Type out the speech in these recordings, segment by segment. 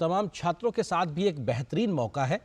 तमाम छात्रों के साथ भी एक बेहतरीन मौका है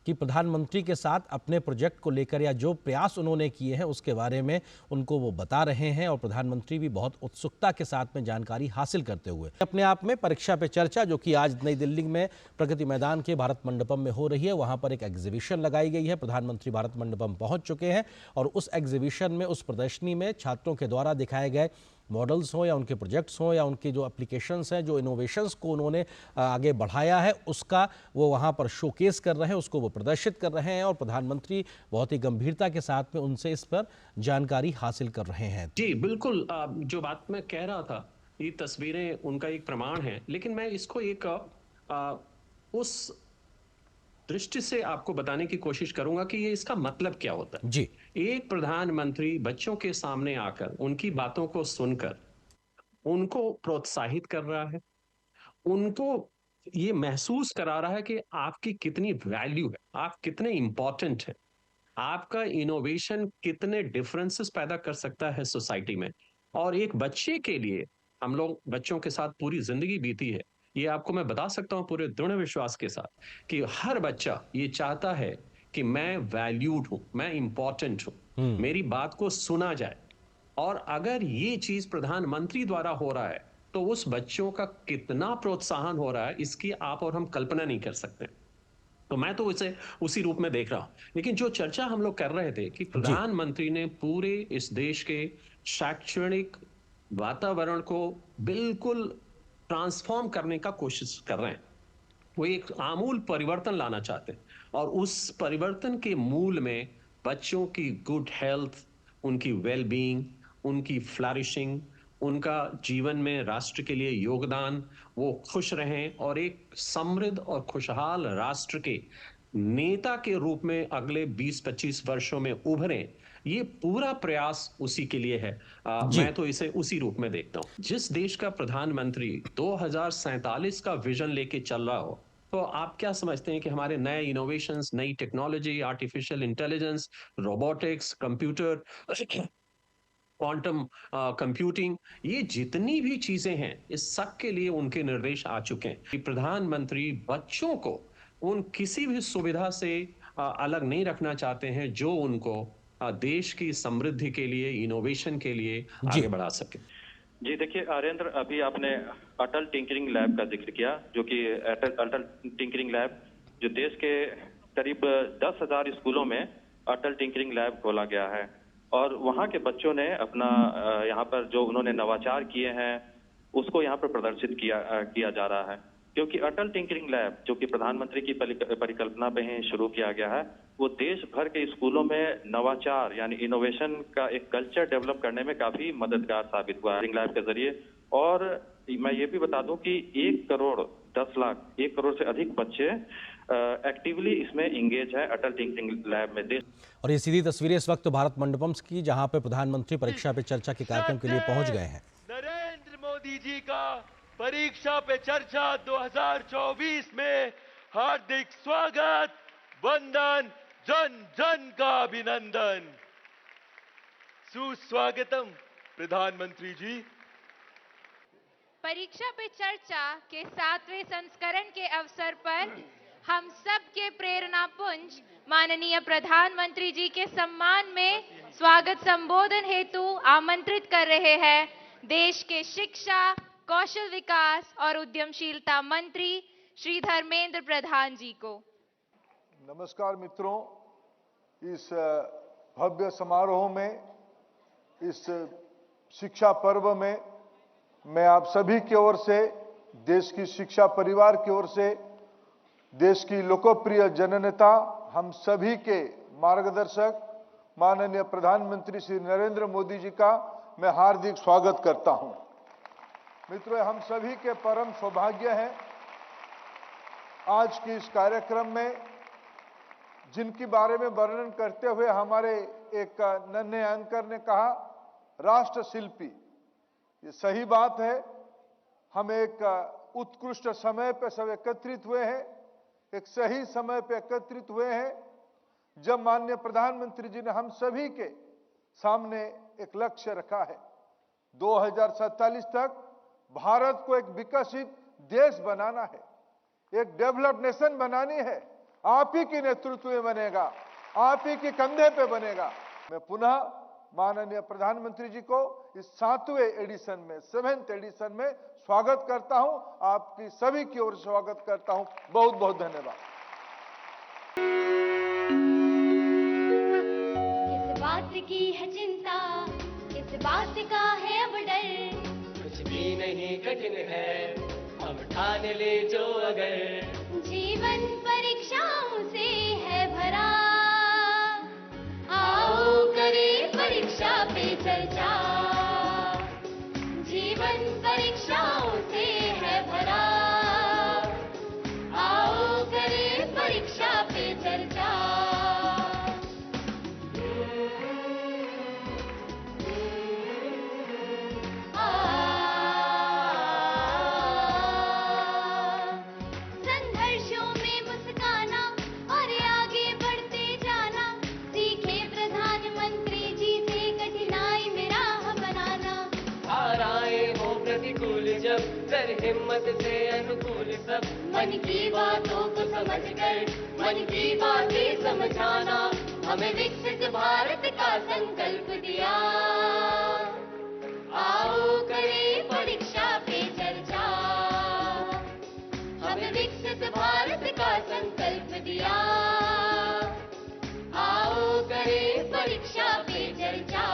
कि प्रधानमंत्री के साथ अपने प्रोजेक्ट को लेकर या जो प्रयास उन्होंने किए हैं उसके बारे में उनको वो बता रहे हैं और प्रधानमंत्री भी बहुत उत्सुकता के साथ में जानकारी हासिल करते हुए अपने आप में परीक्षा पे चर्चा, जो कि आज नई दिल्ली में प्रगति मैदान के भारत मंडपम में हो रही है, वहां पर एक एग्जीबिशन लगाई गई है। प्रधानमंत्री भारत मंडपम पहुंच चुके हैं और उस एग्जीबिशन में, उस प्रदर्शनी में छात्रों के द्वारा दिखाए गए मॉडल्स हों या उनके प्रोजेक्ट्स हों या उनके जो एप्लीकेशंस हैं, जो इनोवेशंस को उन्होंने आगे बढ़ाया है, उसका वो वहाँ पर शोकेस कर रहे हैं, उसको वो प्रदर्शित कर रहे हैं और प्रधानमंत्री बहुत ही गंभीरता के साथ में उनसे इस पर जानकारी हासिल कर रहे हैं। जी, बिल्कुल। जो बात मैं कह रहा था, ये तस्वीरें उनका एक प्रमाण है, लेकिन मैं इसको एक उस दृष्टि से आपको बताने की कोशिश करूंगा कि ये इसका मतलब क्या होता है। जी। एक प्रधानमंत्री बच्चों के सामने आकर उनकी बातों को सुनकर उनको प्रोत्साहित कर रहा है, उनको ये महसूस करा रहा है कि आपकी कितनी वैल्यू है, आप कितने इंपॉर्टेंट हैं, आपका इनोवेशन कितने डिफरेंसेस पैदा कर सकता है सोसाइटी में। और एक बच्चे के लिए, हम लोग बच्चों के साथ पूरी जिंदगी बीती है, ये आपको मैं बता सकता हूं पूरे दृढ़ विश्वास के साथ कि हर बच्चा ये चाहता है कि मैं वैल्यूड हूं, मैं इंपॉर्टेंट हूं, मेरी बात को सुना जाए। और अगर ये चीज प्रधानमंत्री द्वारा हो रहा है तो उस बच्चों का कितना प्रोत्साहन हो रहा है, इसकी आप और हम कल्पना नहीं कर सकते। तो मैं तो इसे उसी रूप में देख रहा हूं। लेकिन जो चर्चा हम लोग कर रहे थे कि जी। प्रधानमंत्री ने पूरे इस देश के शैक्षणिक वातावरण को बिल्कुल ट्रांसफॉर्म करने का कोशिश कर रहे हैं। वो एक आमूल परिवर्तन लाना चाहते हैं और उस परिवर्तन के मूल में बच्चों की गुड हेल्थ, उनकी वेलबींग, उनकी फ्लरिशिंग, उनका जीवन में राष्ट्र के लिए योगदान, वो खुश रहें और एक समृद्ध और खुशहाल राष्ट्र के नेता के रूप में अगले 20-25 वर्षों में उभरें। ये पूरा प्रयास उसी के लिए है। जी। मैं तो इसे उसी रूप में देखता हूं। जिस देश का प्रधानमंत्री 2047 का विजन लेके चल रहा हो, तो आप क्या समझते हैं कि हमारे नए इनोवेशंस, नई technology, artificial intelligence, robotics, computer, quantum computing, ये जितनी भी चीजें हैं, इस सब के लिए उनके निर्देश आ चुके हैं कि प्रधानमंत्री बच्चों को उन किसी भी सुविधा से अलग नहीं रखना चाहते हैं जो उनको देश की समृद्धि के लिए, इनोवेशन के लिए जी। आगे बढ़ा सके। जी देखिए आर्येंद्र, अभी आपने अटल टिंकरिंग लैब का जिक्र किया, जो कि अटल अटल टिंकरिंग लैब जो देश के करीब 10,000 स्कूलों में अटल टिंकरिंग लैब खोला गया है और वहाँ के बच्चों ने अपना यहाँ पर जो उन्होंने नवाचार किए हैं उसको यहाँ पर प्रदर्शित किया जा रहा है। क्योंकि अटल टिंकरिंग लैब जो कि प्रधानमंत्री की परिकल्पना पे ही शुरू किया गया है, वो देश भर के स्कूलों में नवाचार यानी इनोवेशन का एक कल्चर डेवलप करने में काफी मददगार साबित हुआ है लैब के जरिए। और मैं ये भी बता दूं कि 1 करोड़ से अधिक बच्चे एक्टिवली इसमें इंगेज है अटल टिंकरिंग लैब में। और ये सीधी तस्वीरें इस वक्त भारत मंडपम की, जहां पे प्रधानमंत्री परीक्षा पे चर्चा के कार्यक्रम के लिए पहुंच गए हैं। नरेंद्र मोदी जी का परीक्षा पे चर्चा 2024 में हार्दिक स्वागत, वंदन, जन जन का अभिनंदन, सुस्वागतम प्रधानमंत्री जी। परीक्षा पे चर्चा के 7वें संस्करण के अवसर पर हम सब के प्रेरणा पुंज माननीय प्रधानमंत्री जी के सम्मान में स्वागत संबोधन हेतु आमंत्रित कर रहे हैं देश के शिक्षा, कौशल विकास और उद्यमशीलता मंत्री श्री धर्मेंद्र प्रधान जी को। नमस्कार मित्रों, इस भव्य समारोह में, इस शिक्षा पर्व में मैं आप सभी की ओर से, देश की शिक्षा परिवार की ओर से, देश की लोकप्रिय जननेता, हम सभी के मार्गदर्शक माननीय प्रधानमंत्री श्री नरेंद्र मोदी जी का मैं हार्दिक स्वागत करता हूं। मित्रों, हम सभी के परम सौभाग्य है आज के इस कार्यक्रम में जिनके बारे में वर्णन करते हुए हमारे एक नन्हे एंकर ने कहा, राष्ट्र शिल्पी। ये सही बात है। हम एक उत्कृष्ट समय पर सब एकत्रित हुए हैं, एक सही समय पर एकत्रित हुए हैं जब माननीय प्रधानमंत्री जी ने हम सभी के सामने एक लक्ष्य रखा है, 2047 तक भारत को एक विकसित देश बनाना है, एक डेवलप्ड नेशन बनानी है, आप ही के नेतृत्व में बनेगा, आप ही के कंधे पे बनेगा। मैं पुनः माननीय प्रधानमंत्री जी को इस 7वें एडिशन में, 7th एडिशन में स्वागत करता हूं, आपकी सभी की ओर से स्वागत करता हूं। बहुत बहुत धन्यवाद। किस बात की है चिंता, किस बात का है अब डर, कुछ भी नहीं कठिन है, हम ठान ले जो अगर, जीवन परीक्षाओं से है भरा, आओ करें परीक्षा पे चर्चा, जीवन परीक्षाओं से है भरा, आओ करें परीक्षा पे चर्चा। संघर्षों में मुस्काना और आगे बढ़ते जाना, सीखे प्रधानमंत्री जी से कठिनाई में राह बनाना। हाराएं हो प्रतिकूल जब, कर हिम्मत से अनुकूल सब, मन की बातों को समझकर मन की बातें समझाना, हमें विकसित भारत का संकल्प दिया, आओ करें परीक्षा पे चर्चा, हमें विकसित भारत का संकल्प दिया, आओ करें परीक्षा पे चर्चा।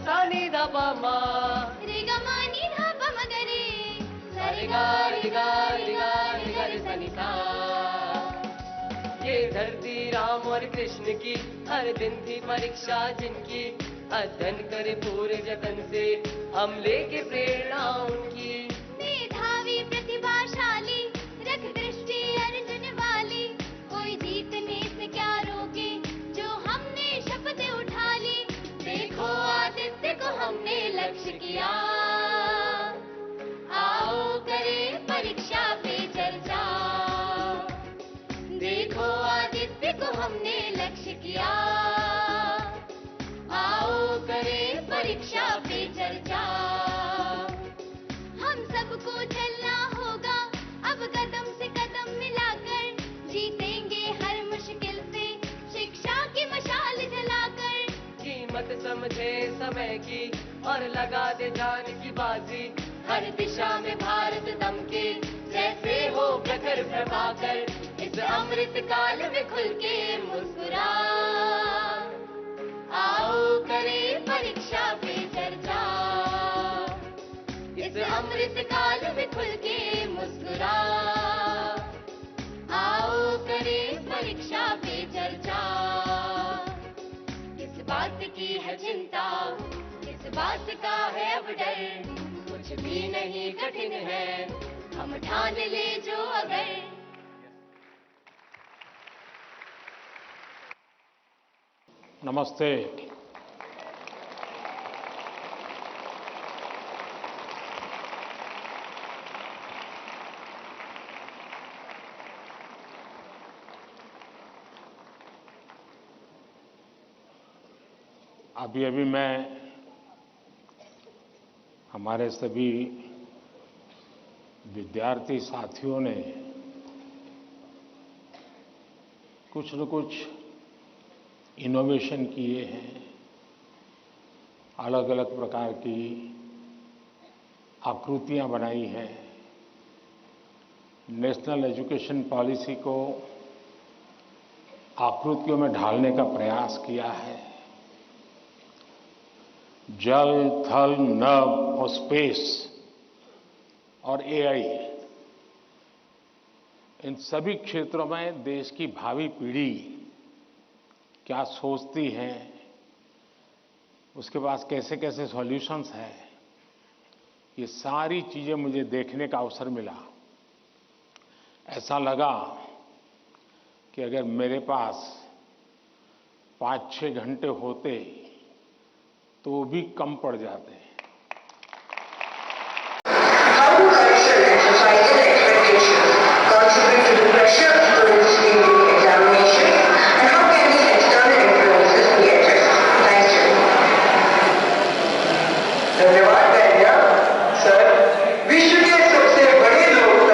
सानी दबा मा, रे गा मा नी धा पा म ग रे, सा रे गा रे गा रे गा रे गा रे सा नी सा। ये धरती राम और कृष्ण की हर दिन थी परीक्षा जिनकी, अध्ययन करे पूरे जतन से हम लेके प्रेरणा उनकी। मेधावी प्रतिभाशाली रख दृष्टि अर्जुन वाली, कोई जीतने से क्या रोके जो हमने शपथ उठा ली। देखो आदित्य को हमने लक्ष्य किया, आओ करें परीक्षा पे चर्चा, देखो आदित्य को हमने लक्ष्य किया, आओ करें परीक्षा पे चर्चा। हम सबको चलना होगा अब कदम से कदम मिलाकर, जीतेंगे हर मुश्किल से शिक्षा की मशाल जलाकर। कीमत समझे समय की और लगा दे जान की बाजी, हर दिशा में भारत दमके जैसे हो प्रखर प्रभाकर, इस अमृत काल में खुल के मुस्कुरा, आओ करें परीक्षा पे चर्चा, इस अमृत काल में खुल के मुस्कुरा, आओ करें परीक्षा पे चर्चा। किस बात की है चिंता, किस बात का है अब डर, कुछ भी नहीं कठिन है, हम ठान ले जो अगर। नमस्ते। अभी मैं हमारे सभी विद्यार्थी साथियों ने कुछ न कुछ इनोवेशन किए हैं, अलग अलग प्रकार की आकृतियां बनाई हैं, नेशनल एजुकेशन पॉलिसी को आकृतियों में ढालने का प्रयास किया है। जल, थल, नभ और स्पेस और एआई, इन सभी क्षेत्रों में देश की भावी पीढ़ी क्या सोचती है, उसके पास कैसे कैसे सॉल्यूशंस हैं, ये सारी चीजें मुझे देखने का अवसर मिला। ऐसा लगा कि अगर मेरे पास 5-6 घंटे होते तो भी कम पड़ जाते। धन्यवाद सर। विश्व के सबसे बड़े लोकतंत्र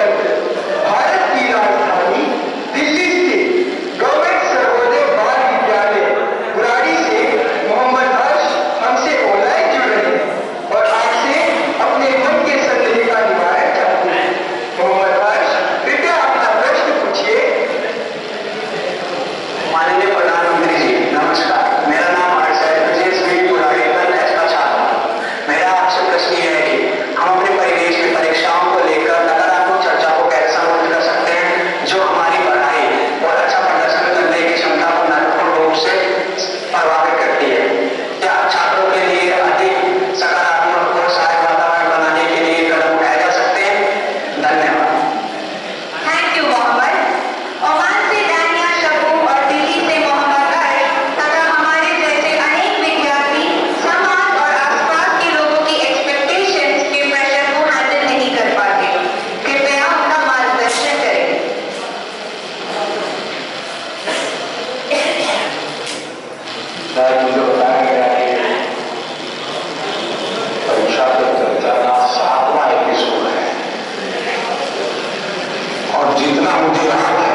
जितना मुझे याद है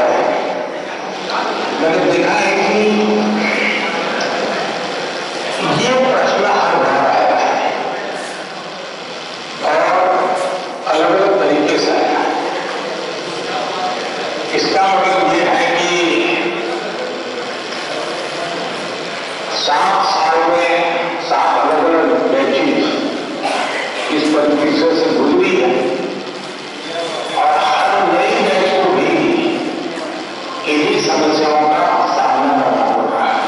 मैंने देखा है कि ये प्रश्न हर बार आया है और अलग अलग तरीके से आया है। इसका मतलब ये है कि 7 साल में 7 अलग अलग बैचेज इस परीक्षा से गुजरी है और हर नई बैच को भी इन्हीं समस्याओं का सामना करना पड़ रहा है।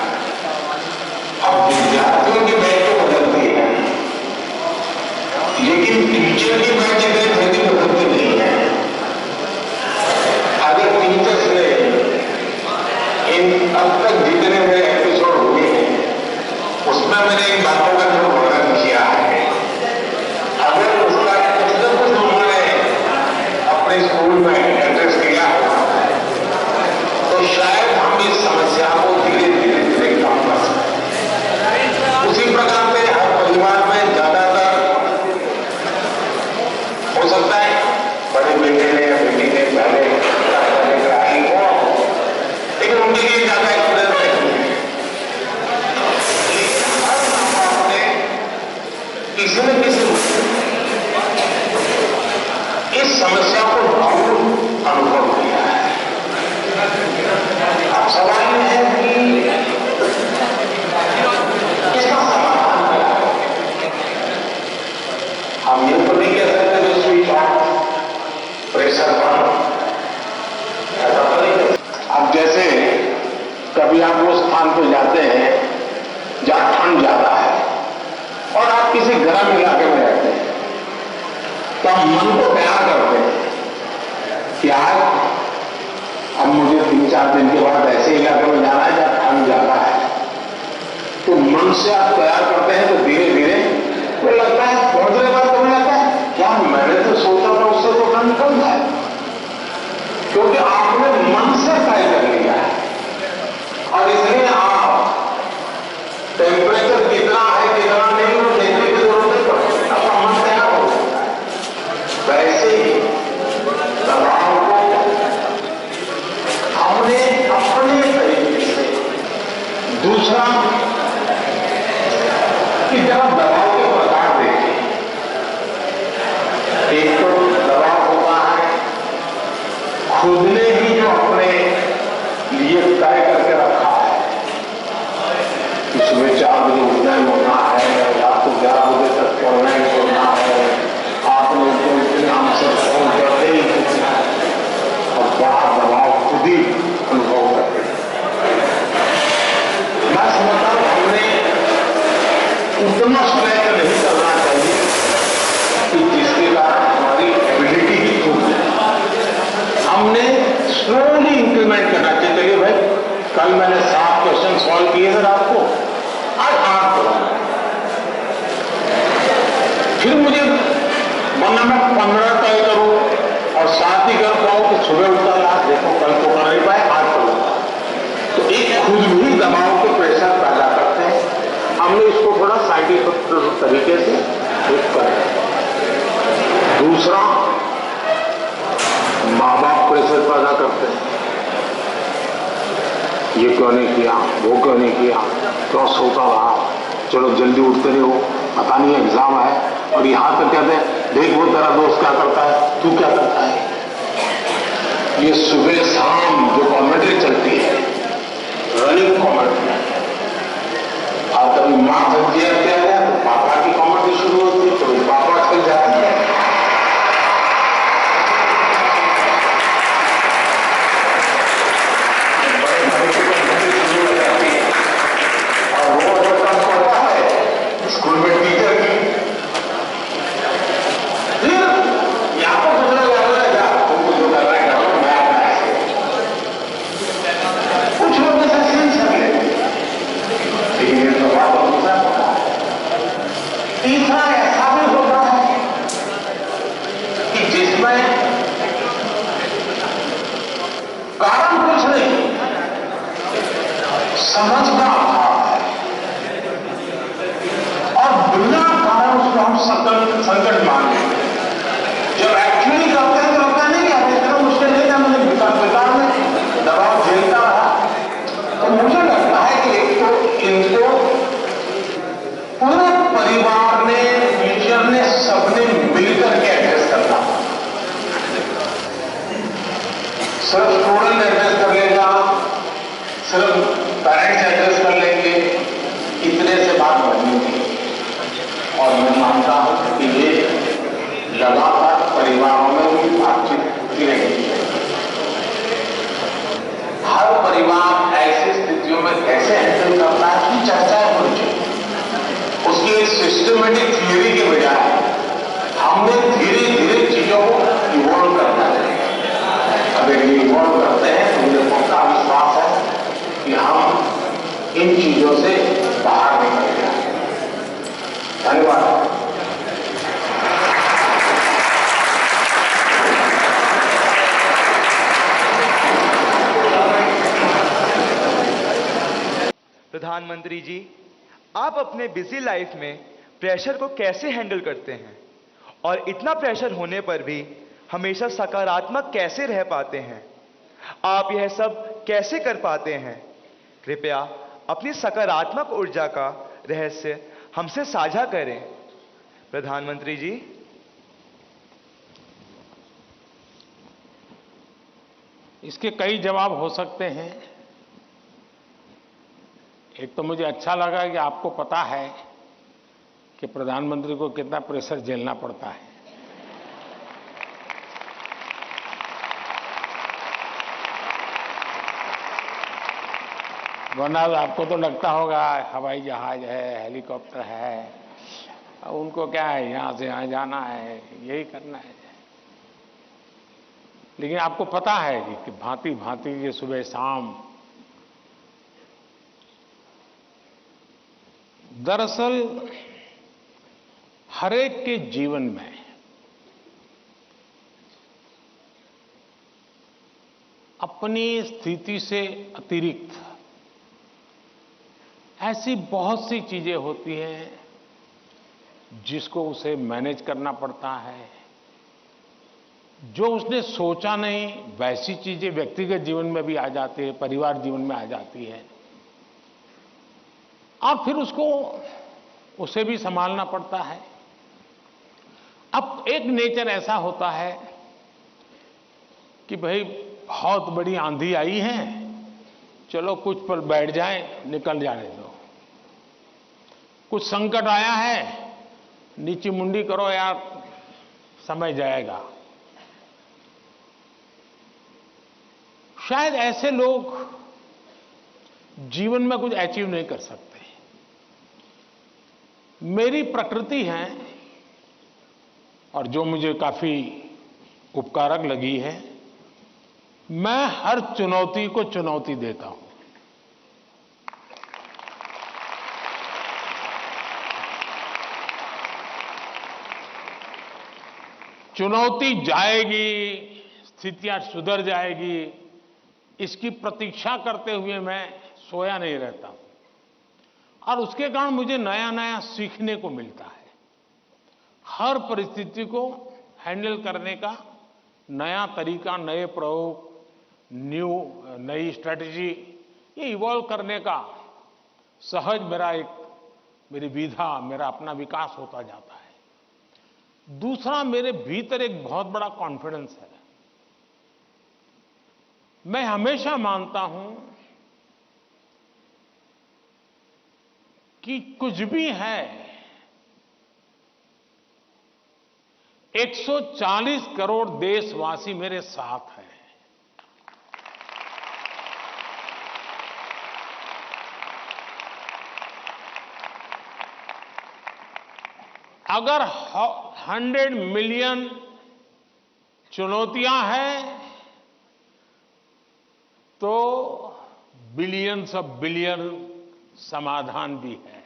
अब विद्यार्थियों की बैच तो बदलती है लेकिन टीचर की बैच इतनी जल्दी बदलती नहीं है। अगर टीचर्स ने इन अब तक जितने मेरे एपिसोड हुए हैं उसमें मैंने इन बातों का जो वर्णन किया है, अगर उसका कुछ न कुछ उन्होंने अपने स्कूल में एड्रेस किया तो शायद हम इस समस्या को धीरे धीरे कम कर सकते। उसी प्रकार से हर परिवार में ज्यादातर हो सकता है बड़े बेटे ने या बेटी ने पहले आई हो लेकिन उनके लिए ज्यादा एक्सपीरियंस नहीं है। लेकिन हर माँ बाप ने किसी न किसी इस समस्या को जरूर अनुभव किया है। अब सवाल यह है कि इसका समाधान क्या है। हम ये तो नहीं कह सकते कि स्विच ऑफ प्रेशर बंद, ऐसा तो नहीं। अब जैसे कभी आप वो स्थान पर जाते हैं जहां ठंड ज्यादा है और आप किसी गर्म इलाके में रहते हैं तो हम मन को तैयार करते हैं कि आज अब मुझे 3-4 दिन के बाद ऐसे इलाके में जाना है जहां ठंड ज्यादा है। तो मन से आप तैयार करते हैं तो धीरे धीरे तो लगता है पहुंचने बाद तुम्हें लगता है क्या मैंने तो सोचा था उससे तो ठंड कम है, क्योंकि आपने मन से तय कर लिया है। और इसलिए आप टेम्परेचर कितना है कितना नहीं वो देखने की जरूरत नहीं पड़ती, आपका मन तैयार हो जाता है। वैसे ही दबाव को हमने अपने तरीके से दूसरा कि जब दबाव के प्रकार देखें, एक तो दबाव होता है खुद ने ही जो अपने लिए तय करके रखा है कि सुबह 4 बजे उठना होना है, रात को 11 बजे तक पढ़ना ही पढ़ना है, आपने उनको इतने आंसर फोन करते ही पूछना है और बड़ा दबाव खुद ही अनुभव करते हैं। मैं समझता हूं हमने उतना स्ट्रेच नहीं करना चाहिए कि जिसके कारण हमारी एबिलिटी ही छूट जाए। हमने स्लोली इंप्लीमेंट करना चाहिए। चलिए भाई, कल मैंने 7 क्वेश्चन सॉल्व किए थे रात को, आज 8 करूंगा। फिर मुझे वरना मैं 15 तय करूं और 7 ही कर पाऊं तो सुबह उठता आज देखो कल तो कर नहीं पाए, आज करूंगा। तो एक खुद भी दबाव के प्रेशर पैदा करते हैं। हमने इसको थोड़ा साइंटिफिक तरीके से ठीक करें। दूसरा, माँ बाप प्रेशर पैदा करते हैं, ये क्यों नहीं किया, वो क्यों नहीं किया, क्यों सोता रहा, चलो जल्दी उठते नहीं हो, पता नहीं एग्जाम है। और यहां तक कहते हैं देख वो तेरा दोस्त क्या करता है, तू क्या करता है। ये सुबह शाम जो कॉमेंट्री चलती है, रनिंग कॉमेंट्री, और कभी माँ सब्जियां किया जाए तो पापा की कॉमेंट्री शुरू होती है, कभी पापा चल जाती है। और वो अगर कम पड़ता है स्कूल में टीचर की, फिर यहाँ पर दूसरा लगा रहेगा तुमको जो कर रहे हैं मैं अपना ऐसे कुछ लोग ऐसा सेंस कर लेते, लेकिन ये तो बात दूसरा होता है। तीसरा ऐसा भी होता है कि जिसमें कारण कुछ नहीं, समझ का अभाव है और बिना कारण उसको हम संकट मान लेते हैं। जब एक्चुअली करते हैं तो लगता नहीं कि अब इतना मुश्किल नहीं था, मुझे सिर्फ स्टूडेंट एडजस्ट कर लेगा, सिर्फ पेरेंट्स एडजस्ट कर लेंगे, इतने से बात बढ़नी थी। और मैं मानता हूं कि ये लगातार परिवारों में भी बातचीत होती रहेगी। हर परिवार ऐसी स्थितियों में कैसे हैंडल करता है उसकी चर्चाएं होनी चाहिए। उसकी एक सिस्टमेटिक थियरी के बजाय हमने धीरे धीरे चीजों को इवॉल्व करना चाहिए। अगर ये इवॉल्व करते हैं तो मुझे पक्का विश्वास है कि हम इन चीजों से बाहर निकल जाएंगे। धन्यवाद। प्रधानमंत्री जी, आप अपने बिजी लाइफ में प्रेशर को कैसे हैंडल करते हैं और इतना प्रेशर होने पर भी हमेशा सकारात्मक कैसे रह पाते हैं? आप यह सब कैसे कर पाते हैं? कृपया अपनी सकारात्मक ऊर्जा का रहस्य हमसे साझा करें। प्रधानमंत्री जी। इसके कई जवाब हो सकते हैं। एक तो मुझे अच्छा लगा कि आपको पता है कि प्रधानमंत्री को कितना प्रेशर झेलना पड़ता है। वरना आपको तो लगता होगा हवाई जहाज है, हेलीकॉप्टर है, उनको क्या है, यहां से यहां जाना है, यही करना है। लेकिन आपको पता है कि भांति भांति के सुबह शाम दरअसल हरेक के जीवन में अपनी स्थिति से अतिरिक्त ऐसी बहुत सी चीजें होती हैं जिसको उसे मैनेज करना पड़ता है। जो उसने सोचा नहीं वैसी चीजें व्यक्तिगत जीवन में भी आ जाती है, परिवार जीवन में आ जाती है, और फिर उसे भी संभालना पड़ता है। अब एक नेचर ऐसा होता है कि भाई बहुत बड़ी आंधी आई है, चलो कुछ पल बैठ जाए, निकल जाने दो। कुछ संकट आया है, नीची मुंडी करो यार, समय जाएगा। शायद ऐसे लोग जीवन में कुछ अचीव नहीं कर सकते। मेरी प्रकृति है और जो मुझे काफी उपकारक लगी है, मैं हर चुनौती को चुनौती देता हूं। चुनौती जाएगी, स्थितियां सुधर जाएगी, इसकी प्रतीक्षा करते हुए मैं सोया नहीं रहता हूं। और उसके कारण मुझे नया नया सीखने को मिलता है। हर परिस्थिति को हैंडल करने का नया तरीका, नए प्रयोग, नई स्ट्रेटजी, ये इवॉल्व करने का सहज मेरी विधा, मेरा अपना विकास होता जाता है। दूसरा, मेरे भीतर एक बहुत बड़ा कॉन्फिडेंस है। मैं हमेशा मानता हूं कि कुछ भी है, 140 करोड़ देशवासी मेरे साथ हैं। अगर 100 मिलियन चुनौतियां हैं तो बिलियंस ऑफ बिलियन समाधान भी है।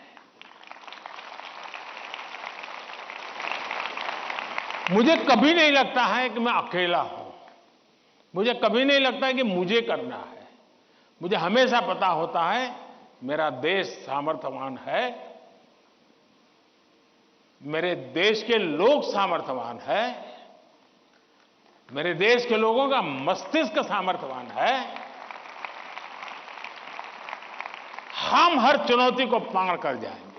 मुझे कभी नहीं लगता है कि मैं अकेला हूं। मुझे कभी नहीं लगता है कि मुझे करना है। मुझे हमेशा पता होता है मेरा देश सामर्थ्यवान है, मेरे देश के लोग सामर्थ्यवान है, मेरे देश के लोगों का मस्तिष्क सामर्थ्यवान है। हम हर चुनौती को पार कर जाएंगे।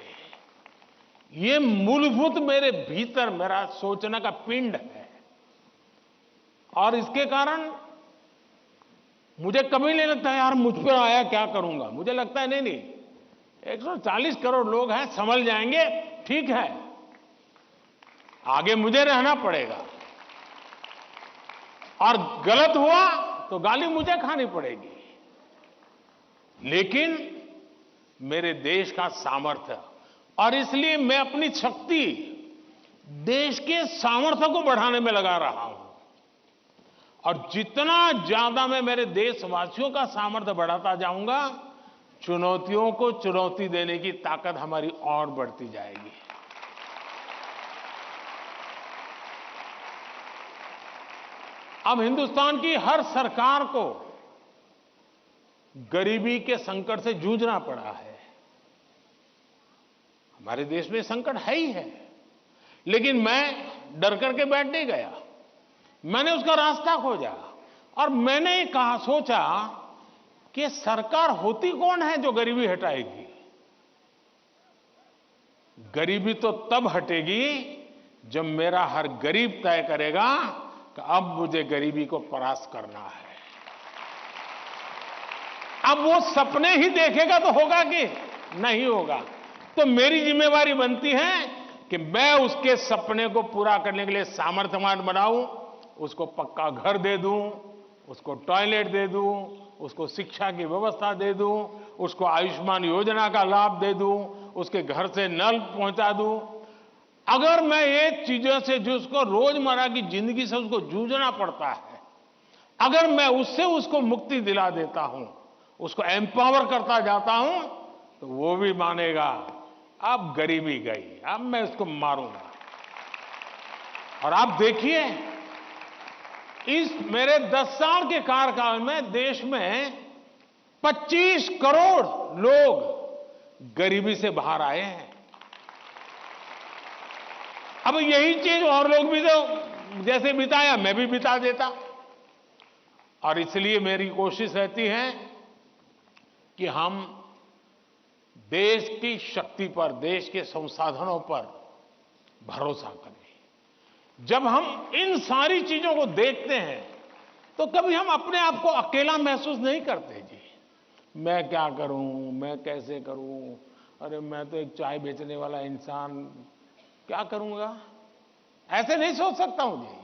ये मूलभूत मेरे भीतर मेरा सोचने का पिंड है। और इसके कारण मुझे कभी नहीं लगता यार मुझ पर आया क्या करूंगा, मुझे लगता है नहीं 140 करोड़ लोग हैं, संभल जाएंगे, ठीक है, आगे मुझे रहना पड़ेगा और गलत हुआ तो गाली मुझे खानी पड़ेगी, लेकिन मेरे देश का सामर्थ्य, और इसलिए मैं अपनी शक्ति देश के सामर्थ्य को बढ़ाने में लगा रहा हूं। और जितना ज्यादा मैं मेरे देशवासियों का सामर्थ्य बढ़ाता जाऊंगा, चुनौतियों को चुनौती देने की ताकत हमारी और बढ़ती जाएगी। अब हिंदुस्तान की हर सरकार को गरीबी के संकट से जूझना पड़ा है। हमारे देश में संकट है ही है, लेकिन मैं डर करके बैठ नहीं गया, मैंने उसका रास्ता खोजा और मैंने कहा, सोचा कि सरकार होती कौन है जो गरीबी हटाएगी। गरीबी तो तब हटेगी जब मेरा हर गरीब तय करेगा कि अब मुझे गरीबी को परास्त करना है। अब वो सपने ही देखेगा तो होगा कि नहीं होगा, तो मेरी जिम्मेवारी बनती है कि मैं उसके सपने को पूरा करने के लिए सामर्थ्यवान बनाऊं, उसको पक्का घर दे दूं, उसको टॉयलेट दे दूं, उसको शिक्षा की व्यवस्था दे दूं, उसको आयुष्मान योजना का लाभ दे दूं, उसके घर से नल पहुंचा दूं। अगर मैं ये चीजों से जो उसको रोजमर्रा की जिंदगी से उसको जूझना पड़ता है, अगर मैं उससे उसको मुक्ति दिला देता हूं, उसको एम्पावर करता जाता हूं, तो वो भी मानेगा अब गरीबी गई, अब मैं उसको मारूंगा। और आप देखिए, इस मेरे 10 साल के कार्यकाल में देश में 25 करोड़ लोग गरीबी से बाहर आए हैं। अब यही चीज और लोग भी तो जैसे बिताया, मैं भी बिता देता। और इसलिए मेरी कोशिश रहती है कि हम देश की शक्ति पर, देश के संसाधनों पर भरोसा करें। जब हम इन सारी चीजों को देखते हैं तो कभी हम अपने आप को अकेला महसूस नहीं करते। जी मैं क्या करूं, मैं कैसे करूं, अरे मैं तो एक चाय बेचने वाला इंसान, क्या करूंगा, ऐसे नहीं सोच सकता हूं जी।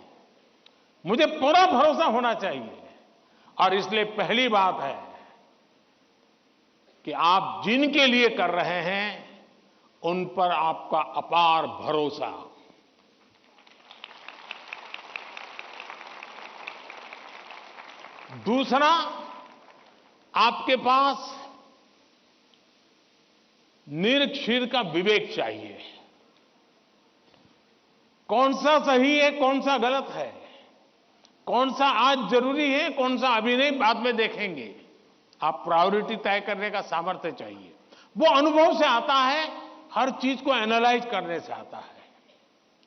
मुझे पूरा भरोसा होना चाहिए। और इसलिए पहली बात है कि आप जिनके लिए कर रहे हैं उन पर आपका अपार भरोसा। दूसरा, आपके पास निरक्षीर का विवेक चाहिए। कौन सा सही है, कौन सा गलत है, कौन सा आज जरूरी है, कौन सा अभी नहीं, बाद में देखेंगे। आप प्रायोरिटी तय करने का सामर्थ्य चाहिए। वो अनुभव से आता है, हर चीज को एनालाइज करने से आता है।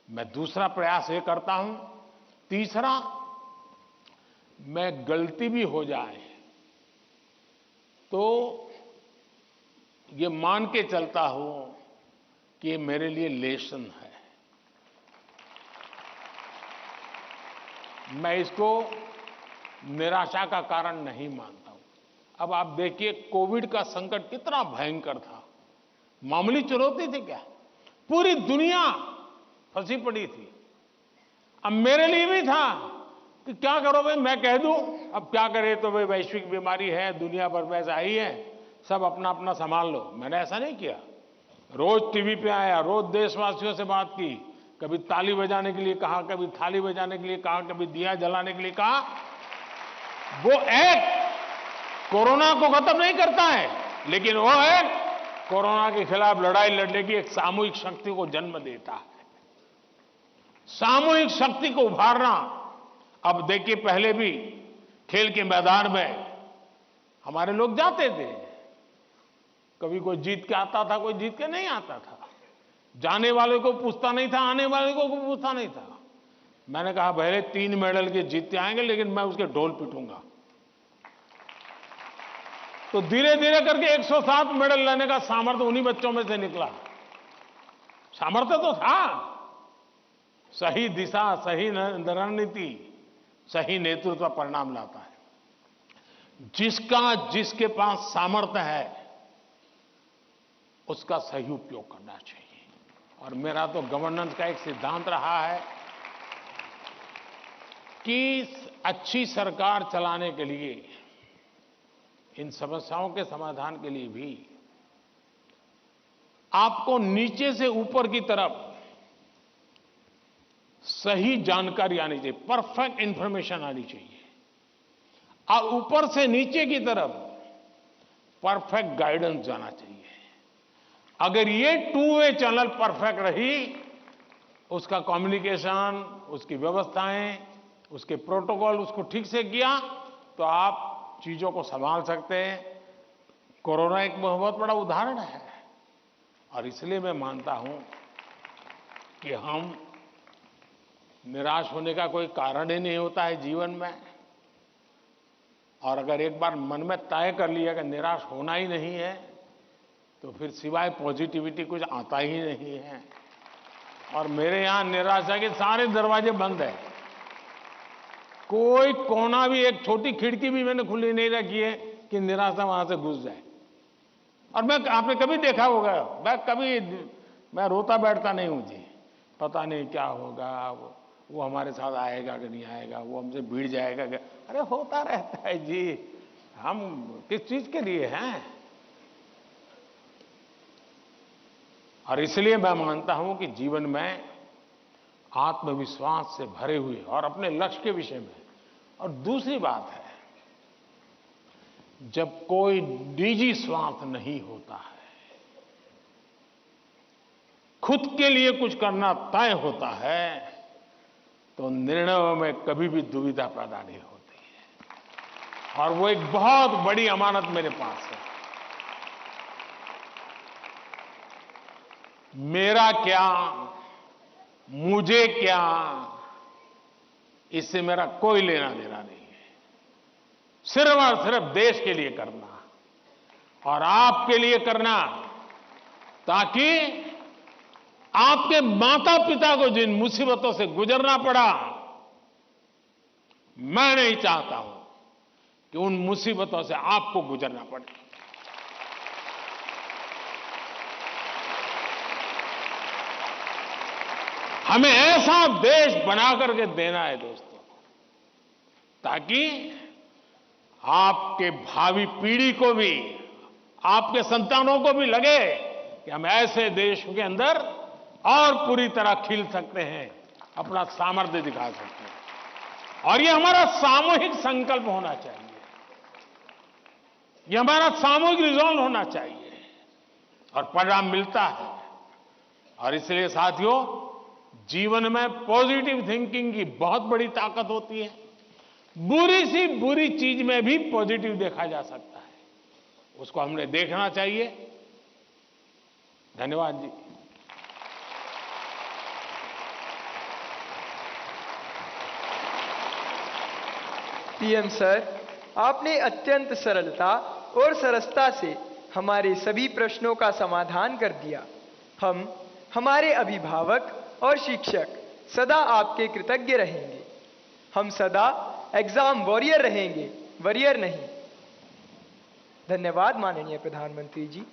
मैं दूसरा प्रयास ये करता हूं। तीसरा, मैं गलती भी हो जाए तो ये मान के चलता हूं कि ये मेरे लिए लेसन है। मैं इसको निराशा का कारण नहीं मानता हूं। अब आप देखिए, कोविड का संकट कितना भयंकर था। मामूली चुनौती थी क्या? पूरी दुनिया फंसी पड़ी थी। अब मेरे लिए भी था कि क्या करो भाई, मैं कह दूं, अब क्या करे, तो भाई वैश्विक बीमारी है, दुनिया भर में ऐसा ही है, सब अपना अपना संभाल लो। मैंने ऐसा नहीं किया। रोज टीवी पे आया, रोज देशवासियों से बात की, कभी ताली बजाने के लिए कहा, कभी थाली बजाने के लिए कहा, कभी दिया जलाने के लिए कहा। वो एक्ट कोरोना को खत्म नहीं करता है, लेकिन वो एक्ट कोरोना के खिलाफ लड़ाई लड़ने की एक सामूहिक शक्ति को जन्म देता है। सामूहिक शक्ति को उभारना। अब देखिए, पहले भी खेल के मैदान में हमारे लोग जाते थे, कभी कोई जीत के आता था, कोई जीत के नहीं आता था। जाने वाले को पूछता नहीं था, आने वाले को पूछता नहीं था। मैंने कहा भले 3 मेडल के जीतते आएंगे, लेकिन मैं उसके ढोल पिटूंगा। तो धीरे धीरे करके 107 मेडल लाने का सामर्थ्य उन्हीं बच्चों में से निकला। सामर्थ्य तो था। सही दिशा, सही रणनीति, सही नेतृत्व परिणाम लाता है। जिसके पास सामर्थ्य है उसका सही उपयोग करना चाहिए। और मेरा तो गवर्नेंस का एक सिद्धांत रहा है कि अच्छी सरकार चलाने के लिए, इन समस्याओं के समाधान के लिए भी आपको नीचे से ऊपर की तरफ सही जानकारी आनी चाहिए, परफेक्ट इंफॉर्मेशन आनी चाहिए, और ऊपर से नीचे की तरफ परफेक्ट गाइडेंस जाना चाहिए। अगर ये टू वे चैनल परफेक्ट रही, उसका कम्युनिकेशन, उसकी व्यवस्थाएं, उसके प्रोटोकॉल उसको ठीक से किया तो आप चीजों को संभाल सकते हैं। कोरोना एक बहुत बड़ा उदाहरण है और इसलिए मैं मानता हूं कि हम निराश होने का कोई कारण ही नहीं होता है जीवन में। और अगर एक बार मन में तय कर लिया कि निराश होना ही नहीं है तो फिर सिवाय पॉजिटिविटी कुछ आता ही नहीं है। और मेरे यहां निराशा के सारे दरवाजे बंद हैं, कोई कोना भी, एक छोटी खिड़की भी मैंने खुली नहीं रखी है कि निराशा वहां से घुस जाए। और आपने कभी देखा होगा, मैं रोता बैठता नहीं हूं जी, पता नहीं क्या होगा, वो हमारे साथ आएगा कि नहीं आएगा, वो हमसे भिड़ जाएगा क्या। अरे होता रहता है जी, हम किस चीज के लिए हैं। और इसलिए मैं मानता हूं कि जीवन में आत्मविश्वास से भरे हुए और अपने लक्ष्य के विषय में। और दूसरी बात है, जब कोई निजी स्वार्थ नहीं होता है, खुद के लिए कुछ करना तय होता है, तो निर्णयों में कभी भी दुविधा पैदा नहीं होती है। और वो एक बहुत बड़ी अमानत मेरे पास है। मेरा क्या, मुझे क्या, इससे मेरा कोई लेना देना नहीं है। सिर्फ और सिर्फ देश के लिए करना और आपके लिए करना, ताकि आपके माता पिता को जिन मुसीबतों से गुजरना पड़ा, मैं नहीं चाहता हूं कि उन मुसीबतों से आपको गुजरना पड़े। हमें ऐसा देश बना करके देना है दोस्तों, ताकि आपके भावी पीढ़ी को भी, आपके संतानों को भी लगे कि हम ऐसे देश के अंदर और पूरी तरह खिल सकते हैं, अपना सामर्थ्य दिखा सकते हैं। और ये हमारा सामूहिक संकल्प होना चाहिए, ये हमारा सामूहिक रिजॉल्व होना चाहिए, और परिणाम मिलता है। और इसलिए साथियों, जीवन में पॉजिटिव थिंकिंग की बहुत बड़ी ताकत होती है। बुरी सी बुरी चीज में भी पॉजिटिव देखा जा सकता है, उसको हमने देखना चाहिए। धन्यवाद जी। पीएम सर, आपने अत्यंत सरलता और सरसता से हमारे सभी प्रश्नों का समाधान कर दिया। हम, हमारे अभिभावक और शिक्षक सदा आपके कृतज्ञ रहेंगे। हम सदा एग्जाम वॉरियर रहेंगे, वरियर नहीं। धन्यवाद माननीय प्रधानमंत्री जी।